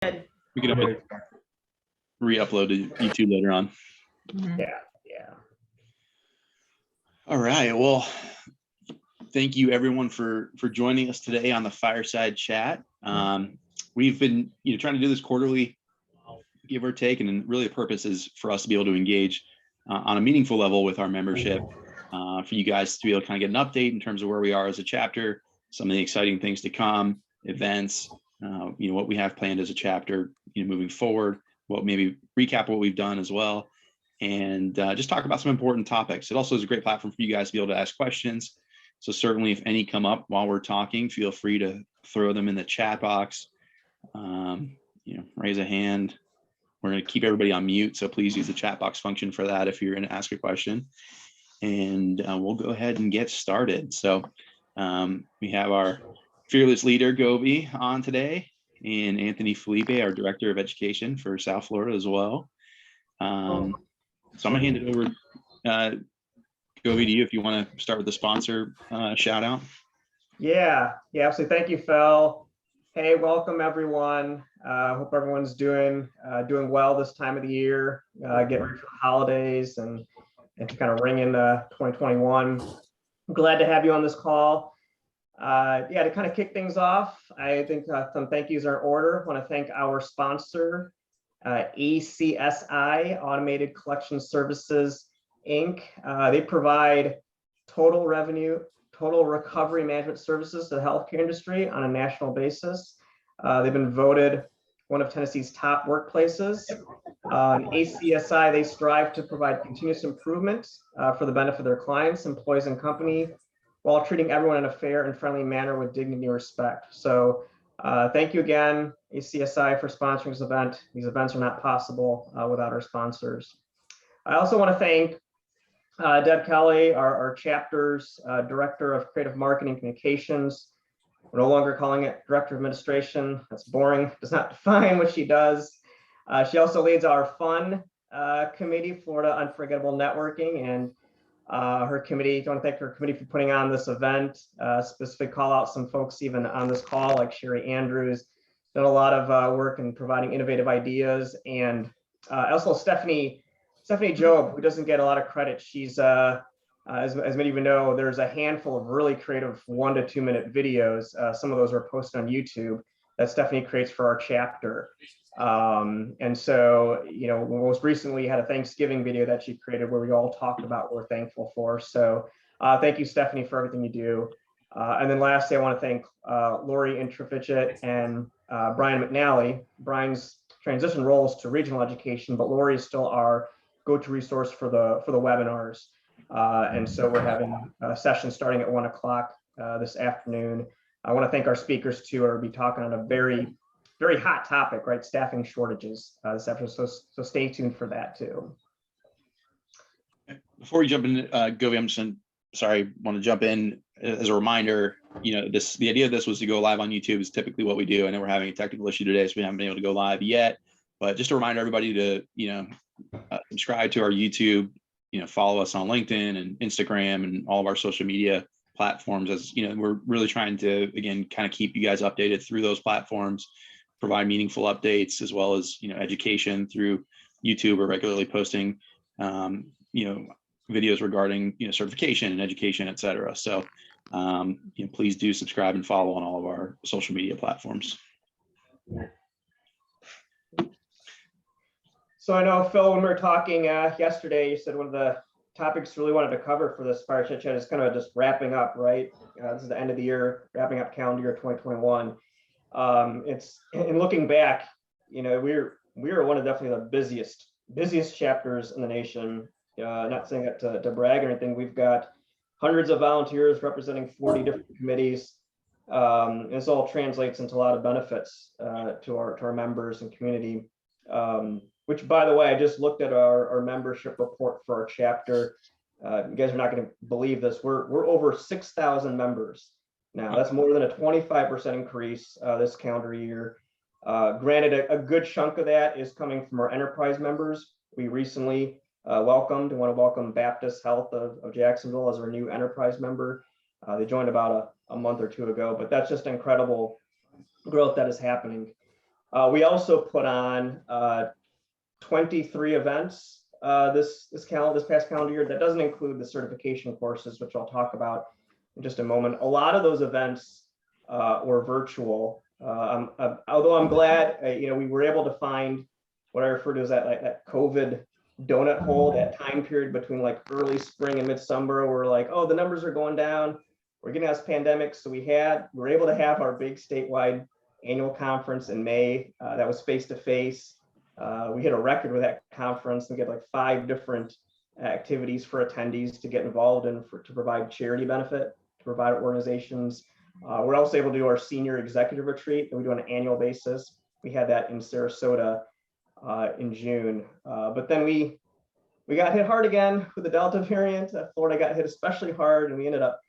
We can re-upload to YouTube later on. Yeah. All right. Well, thank you everyone for joining us today on the Fireside Chat. We've been trying to do this quarterly, give or take, and really the purpose is for us to be able to engage on a meaningful level with our membership, for you guys to be able to kind of get an update in terms of where we are as a chapter, some of the exciting things to come, events, what we have planned as a chapter, moving forward, maybe recap what we've done as well, and just talk about some important topics. It also is a great platform for you guys to be able to ask questions. So certainly if any come up while we're talking, feel free to throw them in the chat box, raise a hand. We're going to keep everybody on mute, so please use the chat box function for that if you're going to ask a question. And we'll go ahead and get started. So we have our fearless leader, Govi, on today, and Anthony Felipe, our Director of Education for South Florida as well. So I'm going to hand it over, Govi, to you if you want to start with the sponsor shout out. Yeah, absolutely. Thank you, Phil. Hey, welcome everyone. Hope everyone's doing well this time of the year, getting ready for the holidays and to kind of ring into 2021. I'm glad to have you on this call. To kind of kick things off, I think some thank yous are in order. I want to thank our sponsor, ACSI, Automated Collection Services, Inc. They provide total recovery management services to the healthcare industry on a national basis. They've been voted one of Tennessee's top workplaces. ACSI, they strive to provide continuous improvement for the benefit of their clients, employees, and company, while treating everyone in a fair and friendly manner with dignity and respect. So thank you again, ACSI, for sponsoring this event. These events are not possible without our sponsors. I also want to thank Deb Kelly, our chapter's Director of Creative Marketing Communications. We're no longer calling it Director of Administration. That's boring, does not define what she does. She also leads our Fun Committee, Florida Unforgettable Networking, and her committee. I want to thank her committee for putting on this event. Specifically call out some folks even on this call, like Sherry Andrews, done a lot of work in providing innovative ideas, and also Stephanie Job, who doesn't get a lot of credit. She's, as many of you know, there's a handful of really creative 1 to 2 minute videos. Some of those are posted on YouTube that Stephanie creates for our chapter. And so, most recently had a Thanksgiving video that she created where we all talked about what we're thankful for. So thank you, Stephanie, for everything you do. And then lastly, I want to thank Lori Introficit and Brian McNally. Brian's transition roles to regional education, but Lori is still our go-to resource for the webinars. And so we're having a session starting at 1 o'clock this afternoon. I want to thank our speakers too, who will be talking on a very, very hot topic, right? Staffing shortages this afternoon. So stay tuned for that too. Before we jump in, Govi, want to jump in as a reminder. The idea of this was to go live on YouTube is typically what we do. I know we're having a technical issue today, so we haven't been able to go live yet. But just to remind everybody to, subscribe to our YouTube, follow us on LinkedIn and Instagram and all of our social media platforms, as we're really trying to, again, kind of keep you guys updated through those platforms, provide meaningful updates, as well as, education through YouTube. We're regularly posting, videos regarding, certification and education, et cetera. So, please do subscribe and follow on all of our social media platforms. So I know, Phil, when we were talking yesterday, you said one of the topics you really wanted to cover for this Fireside Chat is kind of just wrapping up, right? This is the end of the year, wrapping up calendar year 2021. It's, in looking back, we were one of definitely the busiest chapters in the nation. Not saying that to brag or anything. We've got hundreds of volunteers representing 40 different committees. And this all translates into a lot of benefits to our members and community. Which, by the way, I just looked at our membership report for our chapter. You guys are not going to believe this. We're over 6,000 members now. That's more than a 25% increase this calendar year. Granted, a good chunk of that is coming from our enterprise members. We recently want to welcome Baptist Health of Jacksonville as our new enterprise member. They joined about a month or two ago, but that's just incredible growth that is happening. We also put on 23 events this past calendar year. That doesn't include the certification courses, which I'll talk about in just a moment. A lot of those events were virtual. Although I'm glad, we were able to find what I refer to as that COVID donut hole, that time period between like early spring and midsummer, where like, oh, the numbers are going down. We're getting out of this pandemic. So we were able to have our big statewide annual conference in May. That was face-to-face. We hit a record with that conference. We get like 5 different activities for attendees to get involved in to provide charity benefit to provide organizations. We're also able to do our senior executive retreat that we do on an annual basis. We had that in Sarasota in June. But then we got hit hard again with the Delta variant. Florida got hit especially hard, and we ended up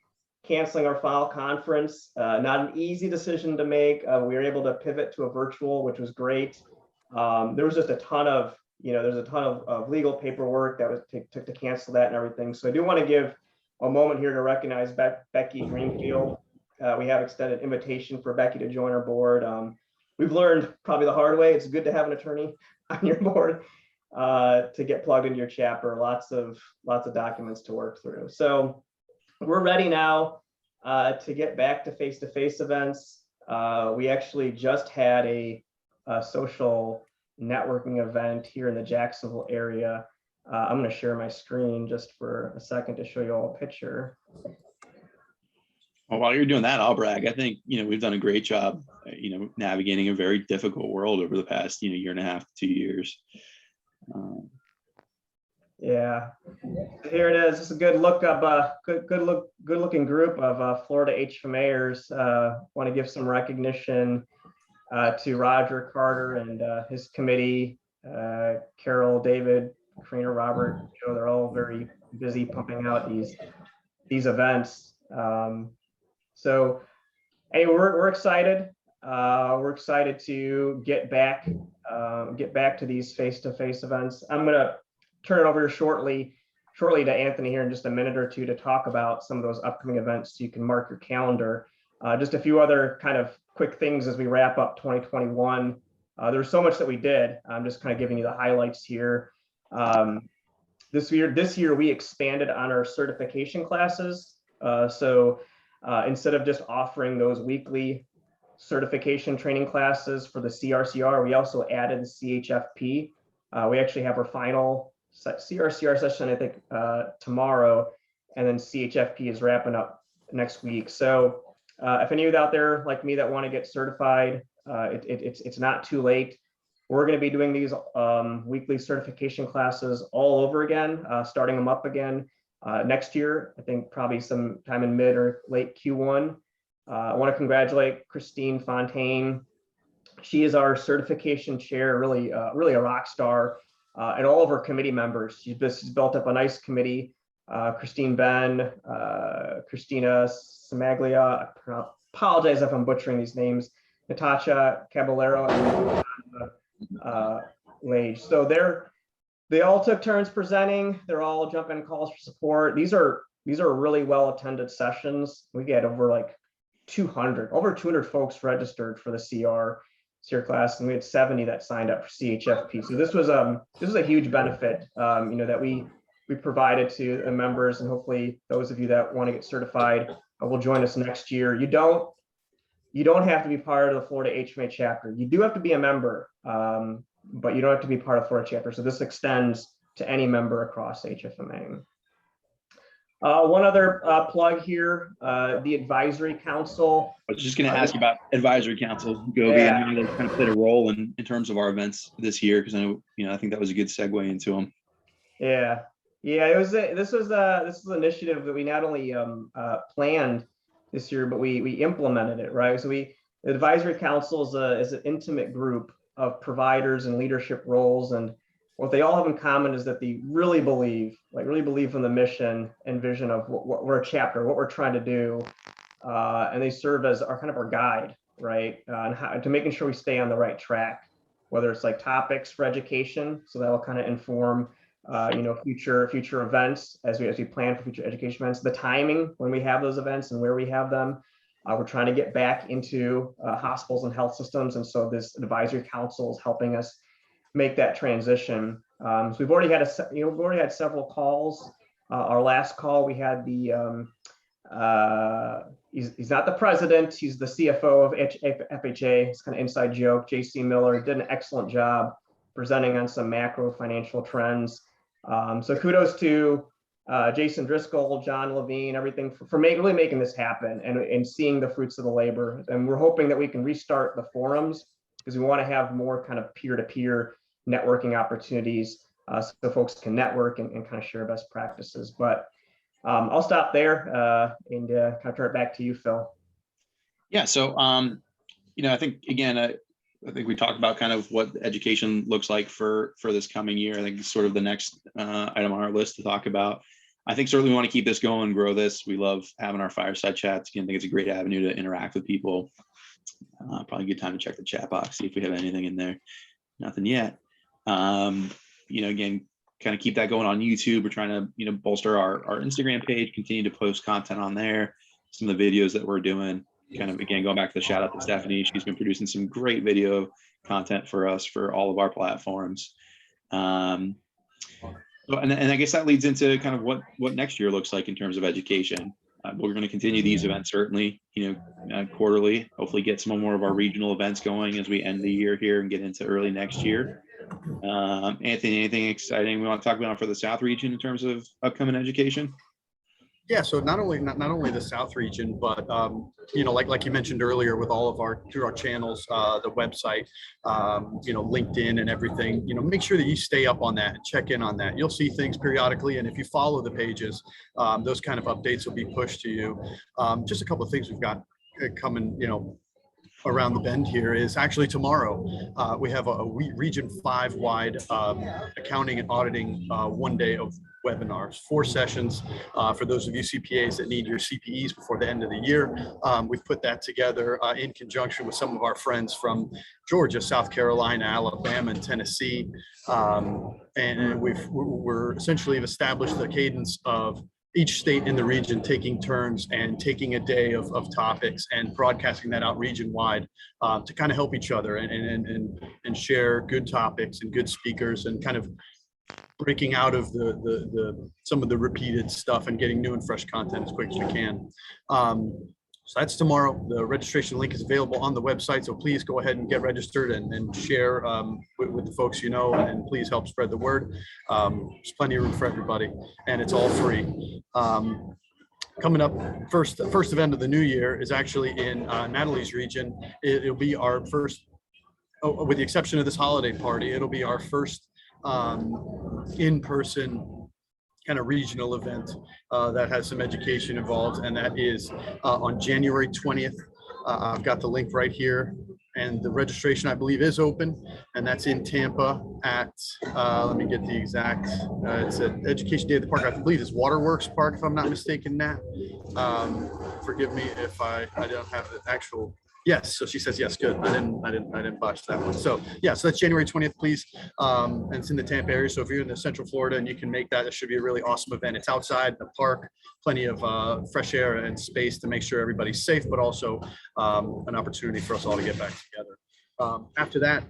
canceling our fall conference. Not an easy decision to make. We were able to pivot to a virtual, which was great. There was just a ton of, there's a ton of legal paperwork that was took to cancel that and everything. So I do want to give a moment here to recognize Becky Greenfield. We have extended invitation for Becky to join our board. We've learned probably the hard way. It's good to have an attorney on your board to get plugged into your chapter. Lots of documents to work through. So we're ready now to get back to face-to-face events. We actually just had a social networking event here in the Jacksonville area. I'm going to share my screen just for a second to show you all a picture. Well, while you're doing that, I'll brag. I think, we've done a great job, navigating a very difficult world over the past, year and a half to 2 years. Yeah, here it is. It's a good look of good looking group of Florida HFMAers. Want to give some recognition to Roger Carter and his committee, Carol, David, Karina, Robert. They're all very busy pumping out these events. So anyway, we're excited. We're excited to get back to these face-to-face events. I'm gonna turn it over shortly to Anthony here in just a minute or two to talk about some of those upcoming events so you can mark your calendar. Just a few other kind of quick things as we wrap up 2021. There's so much that we did. I'm just kind of giving you the highlights here. This year we expanded on our certification classes. So instead of just offering those weekly certification training classes for the CRCR, we also added the CHFP. We actually have our final CRCR session, I think, tomorrow, and then CHFP is wrapping up next week. So if any of you out there like me that want to get certified, it's not too late. We're going to be doing these weekly certification classes all over again, starting them up again next year. I think probably sometime in mid or late Q1. I want to congratulate Christine Fontaine. She is our certification chair, really a rock star, and all of our committee members. She's built up a nice committee. Christine Ben, Christina Samaglia, I apologize if I'm butchering these names, Natasha Caballero, and Lage. So they all took turns presenting. They're all jumping calls for support. These are really well attended sessions. We had over 200 folks registered for the CR class, and we had 70 that signed up for CHFP. So this was a huge benefit, that we provided to the members, and hopefully those of you that want to get certified will join us next year. You don't have to be part of the Florida HFMA chapter. You do have to be a member, but you don't have to be part of the Florida chapter. So this extends to any member across HFMA. One other plug here, the advisory council. I was just going to ask about advisory council, Govind. Yeah. I know they kind of played a role in terms of our events this year, because I know, I think that was a good segue into them. Yeah, this was an initiative that we not only planned this year, but we implemented it, right? So the advisory council is an intimate group of providers and leadership roles, and what they all have in common is that they really believe in the mission and vision of what we're a chapter, what we're trying to do, and they serve as our guide, right? And how to making sure we stay on the right track, whether it's like topics for education, so that'll kind of inform future events as we plan for future education events, the timing when we have those events and where we have them, We're trying to get back into hospitals and health systems. And so this advisory council is helping us make that transition. So we've already had several calls. Our last call, we had the he's not the president, he's the CFO of FHA. It's kind of inside joke. JC Miller did an excellent job presenting on some macro financial trends. So kudos to Jason Driscoll, John Levine, everything for really making this happen and seeing the fruits of the labor. And we're hoping that we can restart the forums because we want to have more kind of peer-to-peer networking opportunities so folks can network and kind of share best practices. But I'll stop there and kind of turn it back to you, Phil. Yeah. So, I think, again, I think we talked about kind of what education looks like for this coming year. I think it's sort of the next item on our list to talk about. I think certainly we want to keep this going, grow this. We love having our fireside chats. Again, I think it's a great avenue to interact with people. Probably a good time to check the chat box, see if we have anything in there. Nothing yet. Again, kind of keep that going on YouTube. We're trying to, bolster our Instagram page, continue to post content on there. Some of the videos that we're doing, kind of, again, going back to the shout out to Stephanie. She's been producing some great video content for us for all of our platforms. And I guess that leads into kind of what next year looks like in terms of education. We're going to continue these events, certainly, quarterly, hopefully get some more of our regional events going as we end the year here and get into early next year. Anthony, anything exciting we want to talk about for the South region in terms of upcoming education? Yeah, so not only the South region, but like you mentioned earlier, with all of through our channels, the website, LinkedIn and everything, make sure that you stay up on that and check in on that. You'll see things periodically, and if you follow the pages, those kind of updates will be pushed to you. Just a couple of things we've got coming, around the bend here is actually tomorrow. We have a Region 5 wide accounting and auditing one day of webinars, 4 sessions for those of you CPAs that need your CPEs before the end of the year. We've put that together in conjunction with some of our friends from Georgia, South Carolina, Alabama, and Tennessee. And we're essentially have established the cadence of each state in the region taking turns and taking a day of topics and broadcasting that out region wide to kind of help each other and share good topics and good speakers and kind of breaking out of some of the repeated stuff and getting new and fresh content as quick as we can. So that's tomorrow. The registration link is available on the website, so please go ahead and get registered and share with the folks and please help spread the word. There's plenty of room for everybody, and it's all free. Coming up, first event of the new year is actually in Natalie's region. It'll be our first, with the exception of this holiday party, it'll be our first in-person kind of regional event that has some education involved, and that is on January 20th. I've got the link right here, and the registration I believe is open, and that's in Tampa at let me get the exact it's an education day at the park. I believe it's Waterworks Park, if I'm not mistaken. Nat, forgive me if I don't have the actual. Yes, so she says yes. Good. I didn't botch that one. So yeah, so that's January 20th, please. And it's in the Tampa area. So if you're in the Central Florida and you can make that, it should be a really awesome event. It's outside the park, plenty of fresh air and space to make sure everybody's safe, but also an opportunity for us all to get back together. After that,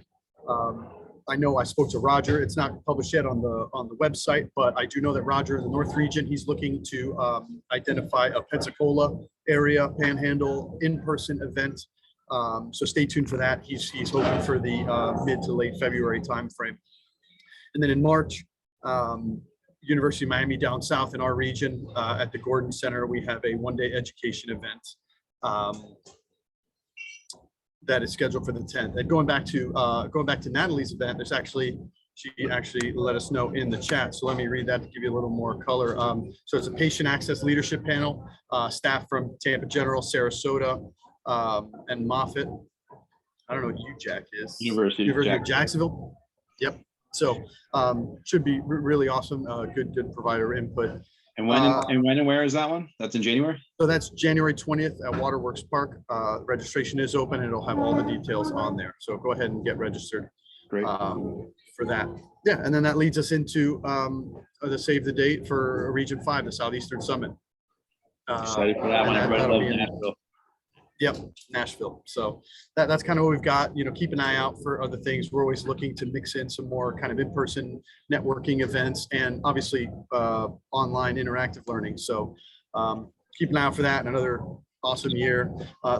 I know I spoke to Roger. It's not published yet on the website, but I do know that Roger in the North region, he's looking to identify a Pensacola area Panhandle in-person event. So stay tuned for that. He's hoping for the mid to late February timeframe. And then in March, University of Miami down south in our region at the Gordon Center, we have a one-day education event that is scheduled for the 10th. And going back to Natalie's event, she actually let us know in the chat. So let me read that to give you a little more color. So it's a patient access leadership panel, staff from Tampa General, Sarasota, and Moffitt. I don't know what UJAC is. University of Jacksonville. Yep. So should be really awesome. Good provider input. And when and where is that one? That's in January? So that's January 20th at Waterworks Park. Registration is open and it'll have all the details on there. So go ahead and get registered. Great. For that. Yeah, and then that leads us into the save the date for Region 5, the Southeastern Summit. Excited for that one. Everybody loves Nashville. Yep, Nashville. So that's kind of what we've got. Keep an eye out for other things. We're always looking to mix in some more kind of in-person networking events and obviously online interactive learning. So keep an eye out for that. Another awesome year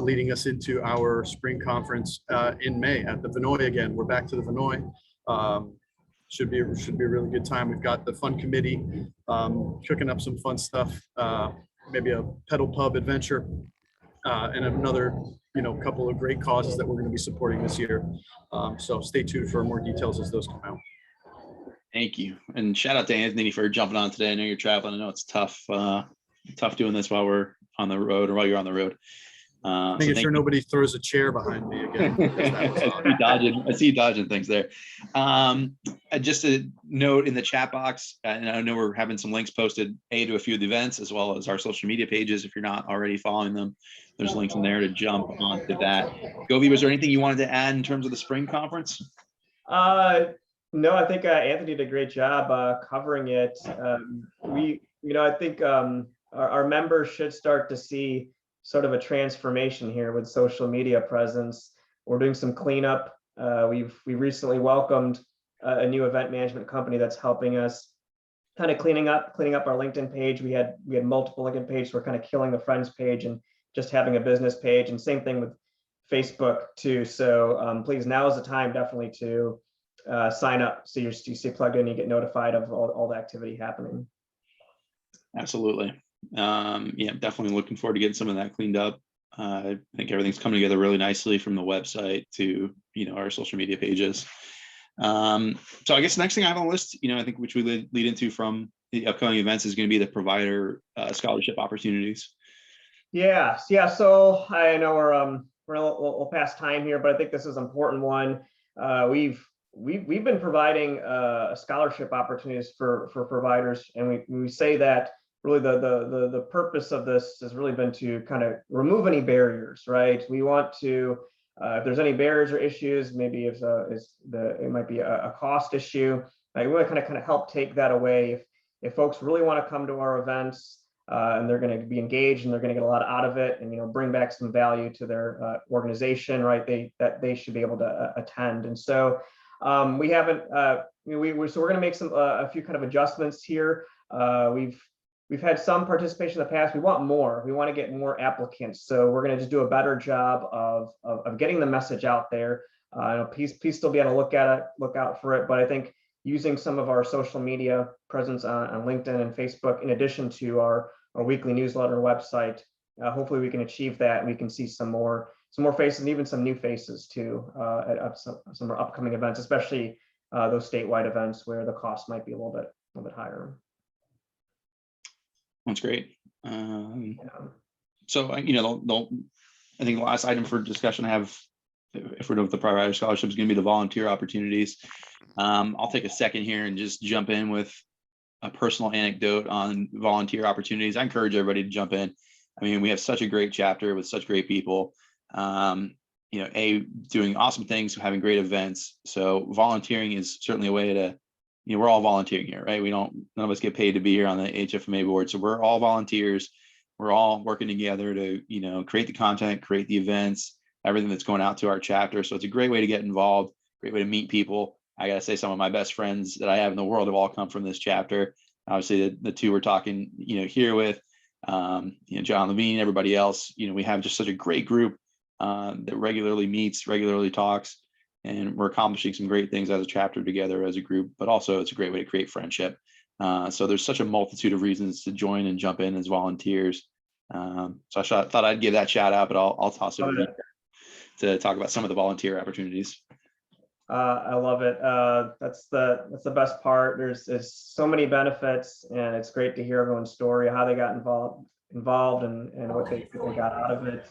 leading us into our spring conference in May at the Vinoy again. We're back to the Vinoy. Should be a really good time. We've got the fun committee cooking up some fun stuff, maybe a pedal pub adventure. And another, couple of great causes that we're going to be supporting this year. So stay tuned for more details as those come out. Thank you. And shout out to Anthony for jumping on today. I know you're traveling. I know it's tough doing this while we're on the road or while you're on the road. Making sure nobody throws a chair behind me again. I see you dodging things there. Just a note in the chat box, and I know we're having some links posted to a few of the events as well as our social media pages. If you're not already following them, there's links in there to jump onto that. Govi, was there anything you wanted to add in terms of the spring conference? No, I think Anthony did a great job covering it. I think our members should start to see sort of a transformation here with social media presence. We're doing some cleanup. We recently welcomed a new event management company that's helping us kind of cleaning up our LinkedIn page. We had multiple LinkedIn pages. We're kind of killing the friends page and just having a business page, and same thing with Facebook too. So please, now is the time definitely to sign up so you stay plugged in, you get notified of all the activity happening. Absolutely. Yeah, definitely looking forward to getting some of that cleaned up. I think everything's coming together really nicely from the website to our social media pages. So I guess the next thing I have on the list, I think which we lead into from the upcoming events is going to be the provider scholarship opportunities. Yeah. So I know we're a little past time here, but I think this is an important one. We've been providing scholarship opportunities for providers, and we say that really the purpose of this has really been to kind of remove any barriers, right? We want to, if there's any barriers or issues, maybe it might be a cost issue. We want to kind of help take that away. If folks really want to come to our events and they're going to be engaged and they're going to get a lot out of it, and bring back some value to their organization, right? They should be able to attend. And so we haven't. So we're going to make a few kind of adjustments here. We've had some participation in the past. We want more. We want to get more applicants. So we're going to just do a better job of getting the message out there. Please still be on a look out for it. But I think using some of our social media presence on LinkedIn and Facebook, in addition to our weekly newsletter website, hopefully we can achieve that, and we can see some more faces and even some new faces too at some upcoming events, especially those statewide events where the cost might be a little bit higher. That's great. So I think the last item for discussion I have, if we're doing with the provider scholarship, is going to be the volunteer opportunities. I'll take a second here and just jump in with a personal anecdote on volunteer opportunities. I encourage everybody to jump in. I mean, we have such a great chapter with such great people. Doing awesome things, having great events. So volunteering is certainly a way to. We're all volunteering here, right? None of us get paid to be here on the HFMA board. So we're all volunteers. We're all working together to, create the content, create the events, everything that's going out to our chapter. So it's a great way to get involved, great way to meet people. I got to say, some of my best friends that I have in the world have all come from this chapter. Obviously the two we're talking, here with, John Levine, everybody else, we have just such a great group that regularly meets, regularly talks. And we're accomplishing some great things as a chapter together as a group, but also it's a great way to create friendship. So there's such a multitude of reasons to join and jump in as volunteers. So I thought I'd give that shout out, but I'll toss it over to you to talk about some of the volunteer opportunities. I love it. That's the best part. There's so many benefits, and it's great to hear everyone's story, how they got involved and what they got out of it.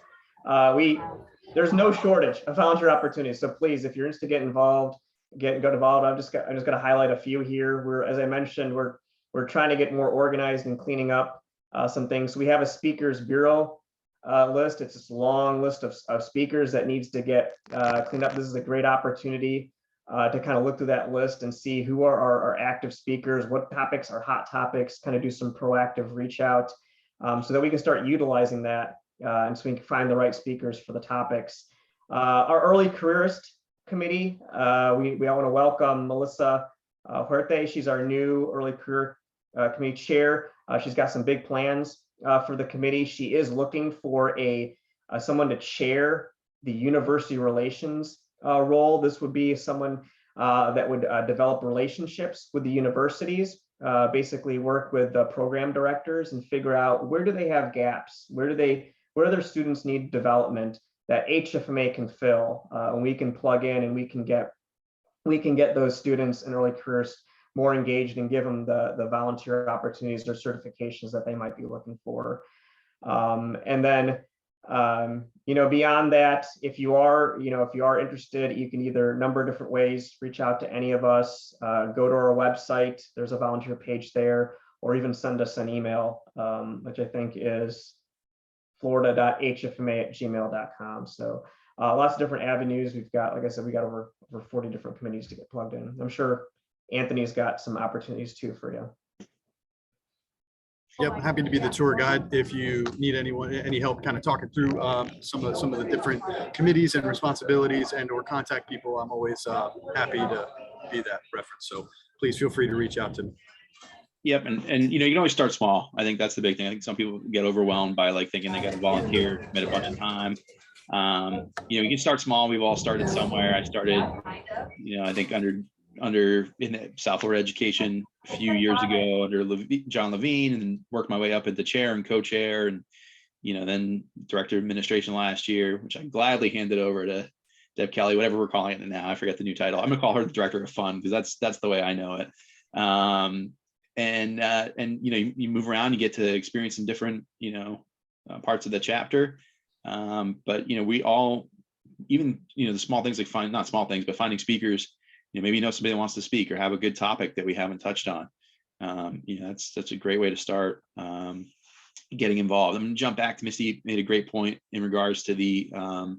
There's no shortage of volunteer opportunities. So please, if you're interested to get involved, get involved. I'm just going to highlight a few here. As I mentioned, we're trying to get more organized and cleaning up some things. So we have a speakers bureau list. It's this long list of speakers that needs to get cleaned up. This is a great opportunity to kind of look through that list and see who are our active speakers, what topics are hot topics, kind of do some proactive reach out so that we can start utilizing that and so we can find the right speakers for the topics. Our early careerist committee, we all want to welcome Melissa Huerte. She's our new early career committee chair. She's got some big plans for the committee. She is looking for someone to chair the university relations role. This would be someone that would develop relationships with the universities, basically work with the program directors and figure out where do they have gaps, where do their students need development that HFMA can fill, and we can plug in and we can get those students in early careers more engaged and give them the volunteer opportunities or certifications that they might be looking for. And then, beyond that, if you are interested, you can either number of different ways, reach out to any of us, go to our website, there's a volunteer page there, or even send us an email, which I think is florida.hfma@gmail.com. So lots of different avenues. We've got, like I said, we got over 40 different committees to get plugged in. I'm sure Anthony's got some opportunities too for you. Yep, happy to be the tour guide. If you need any help kind of talking through some of the different committees and responsibilities or contact people, I'm always happy to be that reference. So please feel free to reach out to me. Yep, and you can always start small. I think that's the big thing. I think some people get overwhelmed by like thinking they got to volunteer, commit a bunch of time. You can start small. We've all started somewhere. I started, I think under in the South Florida Education a few years ago under John Levine, and then worked my way up into chair and co-chair, and then director of administration last year, which I gladly handed over to Deb Kelly, whatever we're calling it now. I forget the new title. I'm gonna call her the director of fun because that's the way I know it. And you move around, you get to experience some different parts of the chapter, but we all, even the small things like not small things, but finding speakers, maybe somebody that wants to speak or have a good topic that we haven't touched on. That's a great way to start getting involved. I'm gonna jump back to Misty. Made a great point in regards to the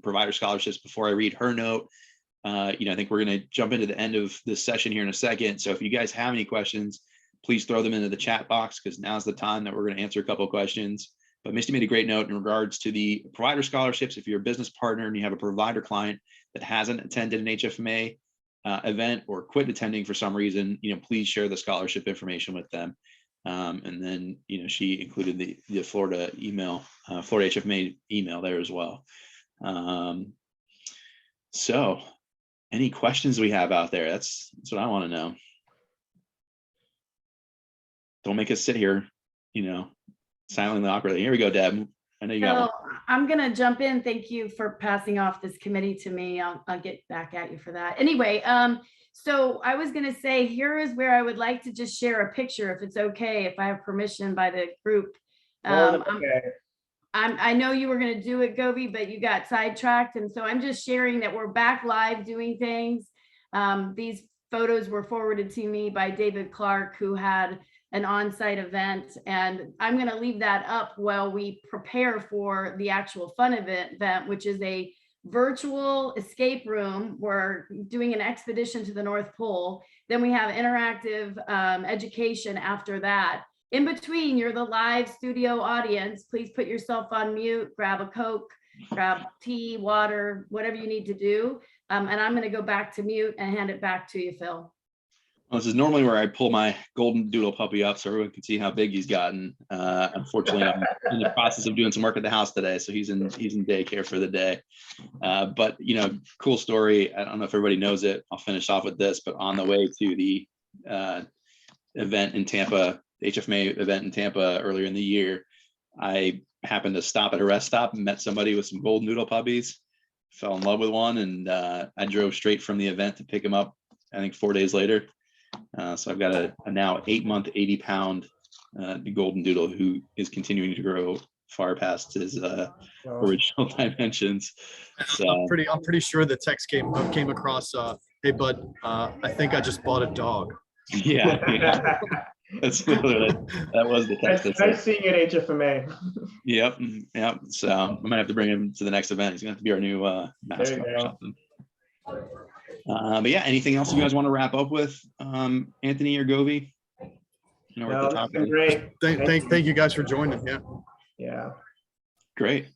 provider scholarships. Before I read her note, I think we're gonna jump into the end of this session here in a second. So if you guys have any questions, please throw them into the chat box, because now's the time that we're going to answer a couple of questions. But Misty made a great note in regards to the provider scholarships. If you're a business partner and you have a provider client that hasn't attended an HFMA event or quit attending for some reason, please share the scholarship information with them. And then, she included the Florida email, Florida HFMA email there as well. So any questions we have out there? That's what I want to know. Don't make us sit here, silently awkwardly. Here we go, Deb. I know you got one. I'm going to jump in. Thank you for passing off this committee to me. I'll get back at you for that. Anyway, so I was going to say, here is where I would like to just share a picture, if it's okay, if I have permission by the group. Okay. I know you were going to do it, Govi, but you got sidetracked. And so I'm just sharing that we're back live doing things. These photos were forwarded to me by David Clark, who had an on-site event, and I'm going to leave that up while we prepare for the actual fun event, which is a virtual escape room. We're doing an expedition to the North Pole. Then we have interactive education after that. In between, you're the live studio audience. Please put yourself on mute, grab a Coke, grab tea, water, whatever you need to do. And I'm going to go back to mute and hand it back to you, Phil. Well, this is normally where I pull my golden doodle puppy up so everyone can see how big he's gotten. Unfortunately, I'm in the process of doing some work at the house today, so he's in daycare for the day. But cool story. I don't know if everybody knows it. I'll finish off with this. But on the way to the event in Tampa, the HFMA event in Tampa earlier in the year, I happened to stop at a rest stop and met somebody with some golden doodle puppies. Fell in love with one, and I drove straight from the event to pick him up. I think 4 days later. So I've got a now 8-month, 80-pound golden doodle who is continuing to grow far past his original dimensions. So I'm pretty sure the text came across. Hey, bud, I think I just bought a dog. Yeah. That's literally that was the text. Nice seeing you at HFMA. Yep. So I might have to bring him to the next event. He's gonna have to be our new mascot or something. But yeah, anything else you guys want to wrap up with, Anthony or Govi? No, that's been great. Thank you guys for joining. Yeah. Great.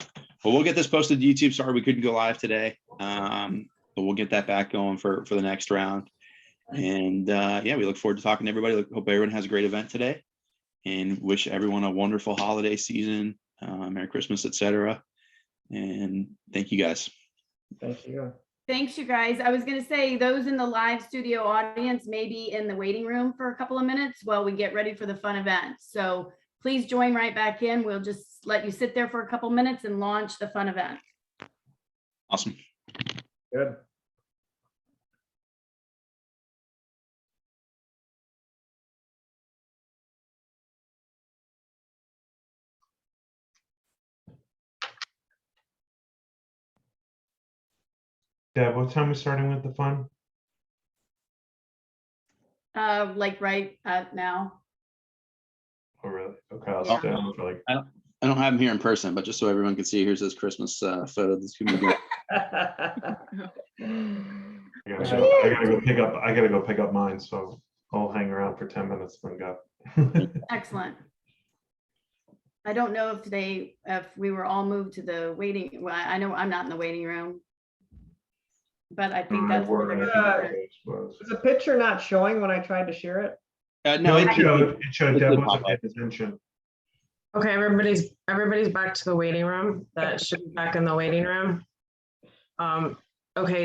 Well, we'll get this posted to YouTube. Sorry we couldn't go live today, but we'll get that back going for the next round. And yeah, we look forward to talking to everybody. Hope everyone has a great event today, and wish everyone a wonderful holiday season, Merry Christmas, etc. And thank you guys. Thank you. Thanks, you guys. I was going to say those in the live studio audience may be in the waiting room for a couple of minutes while we get ready for the fun event. So please join right back in. We'll just let you sit there for a couple minutes and launch the fun event. Awesome. Good. Deb, what time are we starting with the fun? Like right now. Oh, really? Okay, I'll Yeah. stay on for like. I don't have them here in person, but just so everyone can see, here's this Christmas photo. This could be good. I gotta go pick up mine, so I'll hang around for 10 minutes then go. Excellent. I don't know if we were all moved to the waiting. Well, I know I'm not in the waiting room, but I think that's where they're gonna be. Was the picture not showing when I tried to share it? No, It showed it Deb did wasn't pop up. paying attention. Okay, everybody's back to the waiting room. That should be back in the waiting room. Okay,